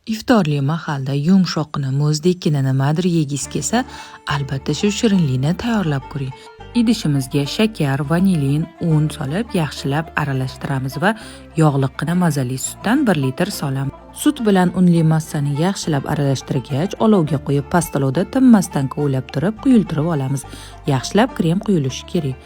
Iftorli mahalda yumshoqni, muzdekini nimadir yegiz kelsa, albatta shu shirinlikni tayyorlab ko'ring. Idishimizga shakar, vanilin, un solib yaxshilab aralashtiramiz va yog'liqqina mazali sutdan 1 litr solamiz. Sut bilan unli massani yaxshilab aralashtirgach, olovga qo'yib pastalovda tinmasdan kovlab turib, quyultirib olamiz. Yaxshilab krem quyilishi kerak.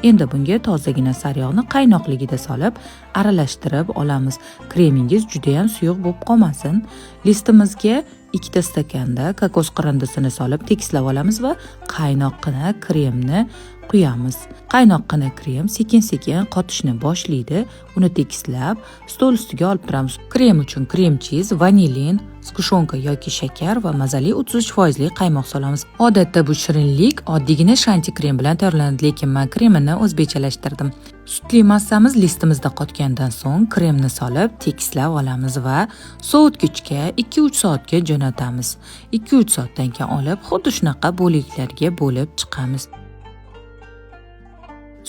Endi bunga tozagina sariyog'ni qaynoqligida solib, aralashtirib olamiz. Kremingiz juda ham suyuq bo'lib qolmasin. Listimizga 2 stakanda kokos qirindisini solib tekislab olamiz va qaynoqqina kremni quyamiz. Qaynoqqina krem sekin-sekin qotishni boshlaydi. Uni tekislab stol ustiga olib turamiz. Krem uchun krem chiz, vanilin, skushonka yoki shakar va mazali 33% qaymoq solamiz. Odatda bu shirinlik oddiygina shanti krem bilan tayyorlanadi, lekin men kremini o'zbekchalashtirdim. Sutli massamiz listimizda qotgandan so'ng kremni solib tekislab olamiz va sovutgichga 2-3 soatga jo'natamiz. 2-3 soatdan keyin olib, xuddi shunaqa bo'liklarga bo'lib chiqamiz.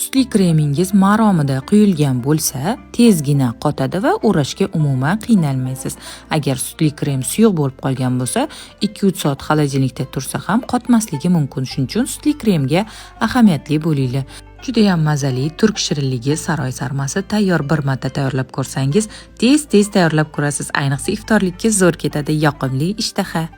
Sutli kremingiz maromida quyilgan bo'lsa, tezgina qotadi va o'rashga umuman qiynalmaysiz. Agar sutli krem suyuq bo'lib qolgan bo'lsa, 2-3 soat xolodilnikda tursa ham qotmasligi mumkin. Shuning uchun sutli kremga ahamiyatli bo'linglar. Juda ham mazali turk shirinligi saroy sarmasi tayyor. Bir marta tayyorlab ko'rsangiz, tez tayyorlab ko'rasiz. Ayniqsa iftorlikka zo'r ketadi, yoqimli ishtaha.